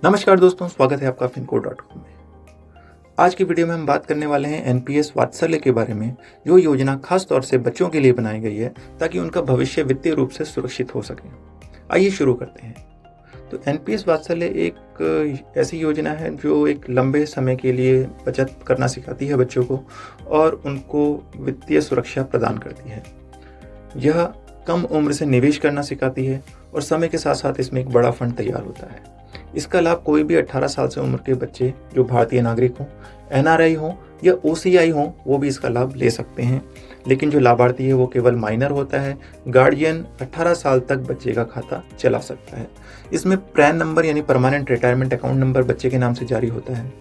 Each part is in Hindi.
नमस्कार दोस्तों, स्वागत है आपका finco.com में। आज की वीडियो में हम बात करने वाले हैं एनपीएस वात्सल्य के बारे में, जो योजना खास तौर से बच्चों के लिए बनाई गई है ताकि उनका भविष्य वित्तीय रूप से सुरक्षित हो सके। आइए शुरू करते हैं। तो एनपीएस वात्सल्य एक ऐसी योजना है जो एक लंबे समय के लिए बचत करना सिखाती है बच्चों को और उनको वित्तीय सुरक्षा प्रदान करती है। यह कम उम्र से निवेश करना सिखाती है और समय के साथ साथ इसमें एक बड़ा फंड तैयार होता है। इसका लाभ कोई भी 18 साल से उम्र के बच्चे जो भारतीय नागरिक हों, एनआरआई हों या ओसीआई हों, वो भी इसका लाभ ले सकते हैं। लेकिन जो लाभार्थी है वो केवल माइनर होता है। गार्जियन 18 साल तक बच्चे का खाता चला सकता है। इसमें प्रैन नंबर यानी परमानेंट रिटायरमेंट अकाउंट नंबर बच्चे के नाम से जारी होता है।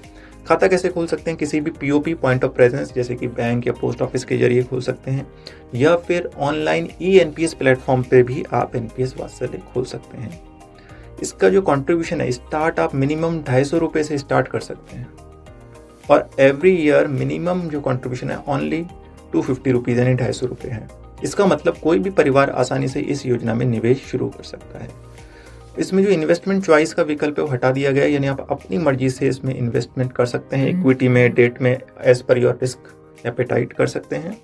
खाता कैसे खोल सकते हैं? किसी भी पीओपी पॉइंट ऑफ प्रेजेंस जैसे कि बैंक या पोस्ट ऑफिस के जरिए खोल सकते हैं, या फिर ऑनलाइन एनपीएस प्लेटफॉर्म पे भी आप एनपीएस वात्सल्य खोल सकते हैं। इसका जो कंट्रीब्यूशन है, स्टार्ट आप मिनिमम 250 रुपये से स्टार्ट कर सकते हैं और एवरी ईयर मिनिमम जो कंट्रीब्यूशन है ओनली 250 रुपीज़ यानी 250 रुपये है। इसका मतलब कोई भी परिवार आसानी से इस योजना में निवेश शुरू कर सकता है। इसमें जो इन्वेस्टमेंट चॉइस का विकल्प है वो हटा दिया गया है, यानी आप अपनी मर्जी से इसमें इन्वेस्टमेंट कर सकते हैं। इक्विटी में, डेट में, as per your risk appetite कर सकते हैं।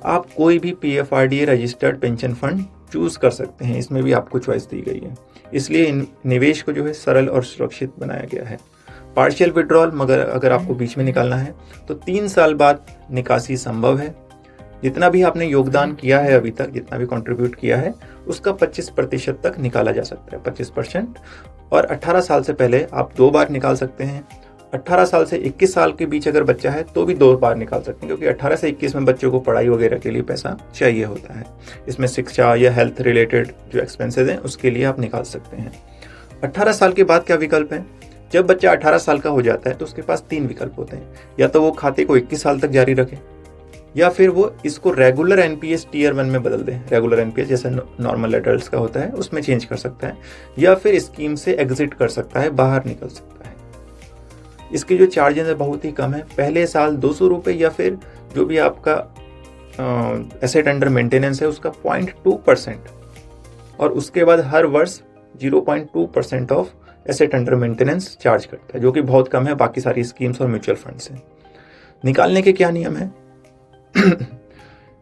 आप कोई भी PFRDA registered pension fund choose कर सकते हैं, इसमें भी आपको चॉइस दी गई है। इसलिए निवेश को जो है सरल और सुरक्षित बनाया गया है। पार्शियल विड्रॉल, मगर अगर आपको बीच में निकालना है तो 3 साल बाद निकासी संभव है। जितना भी आपने योगदान किया है अभी तक, जितना भी कंट्रीब्यूट किया है, उसका 25% तक निकाला जा सकता है, 25%। और 18 साल से पहले आप 2 बार निकाल सकते हैं। 18 साल से 21 साल के बीच अगर बच्चा है तो भी 2 बार निकाल सकते हैं, क्योंकि 18 से 21 में बच्चों को पढ़ाई वगैरह के लिए पैसा चाहिए होता है। इसमें शिक्षा या हेल्थ रिलेटेड जो एक्सपेंसेस हैं उसके लिए आप निकाल सकते हैं। 18 साल के बाद क्या विकल्प है? जब बच्चा 18 साल का हो जाता है तो उसके पास 3 विकल्प होते हैं। या तो वो खाते को 21 साल तक जारी रखे, या फिर वो इसको रेगुलर एनपीएस टीयर 1 में बदल दें। रेगुलर एनपीएस जैसे नॉर्मल एडल्ट्स का होता है उसमें चेंज कर सकता है, या फिर स्कीम से एग्जिट कर सकता है, बाहर निकल सकता है। इसके जो चार्जेस है बहुत ही कम है। पहले साल 200 रुपये, या फिर जो भी आपका एसेट अंडर मेंटेनेंस है उसका 0.2%, और उसके बाद हर वर्ष 0.2% of asset under maintenance charge करता है, जो कि बहुत कम है बाकी सारी स्कीम्स और म्यूचुअल फंड से। निकालने के क्या नियम है?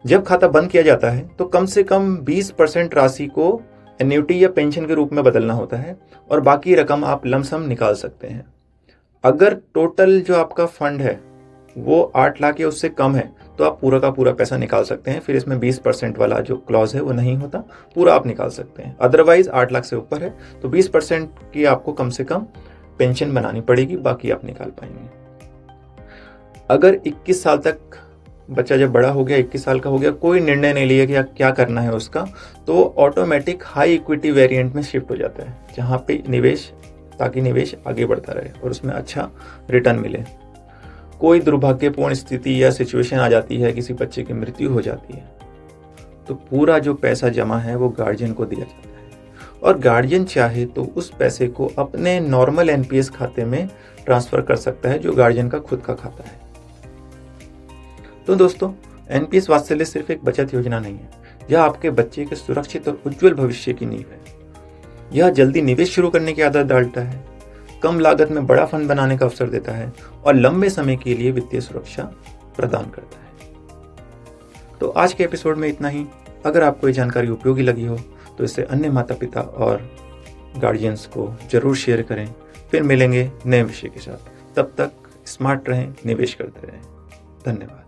जब खाता बंद किया जाता है तो कम से कम 20% राशि को एन्युटी या पेंशन के रूप में बदलना होता है और बाकी रकम आप लमसम निकाल सकते हैं। अगर टोटल जो आपका फंड है वो 8 लाख या उससे कम है तो आप पूरा का पूरा पैसा निकाल सकते हैं। फिर इसमें 20% वाला जो क्लॉज है वो नहीं होता, पूरा आप निकाल सकते हैं। अदरवाइज 8 लाख से ऊपर है तो 20% की आपको कम से कम पेंशन बनानी पड़ेगी, बाकी आप निकाल पाएंगे। अगर 21 साल तक बच्चा जब बड़ा हो गया, 21 साल का हो गया, कोई निर्णय नहीं लिया कि क्या करना है उसका, तो ऑटोमेटिक हाई इक्विटी वेरिएंट में शिफ्ट हो जाता है, जहाँ पे निवेश, ताकि निवेश आगे बढ़ता रहे और उसमें अच्छा रिटर्न मिले। कोई दुर्भाग्यपूर्ण स्थिति या सिचुएशन आ जाती है, किसी बच्चे की मृत्यु हो जाती है, तो पूरा जो पैसा जमा है वो गार्जियन को दिया जाता है, और गार्जियन चाहे तो उस पैसे को अपने नॉर्मल एनपीएस खाते में ट्रांसफर कर सकता है, जो गार्जियन का खुद का खाता है। तो दोस्तों, एनपीएस वात्सल्य सिर्फ एक बचत योजना नहीं है, यह आपके बच्चे के सुरक्षित और उज्जवल भविष्य की नींव है। यह जल्दी निवेश शुरू करने की आदत डालता है, कम लागत में बड़ा फंड बनाने का अवसर देता है और लंबे समय के लिए वित्तीय सुरक्षा प्रदान करता है। तो आज के एपिसोड में इतना ही। अगर आपको ये जानकारी उपयोगी लगी हो तो इसे अन्य माता पिता और गार्जियंस को जरूर शेयर करें। फिर मिलेंगे नए विषय के साथ। तब तक स्मार्ट रहें, निवेश करते रहें। धन्यवाद।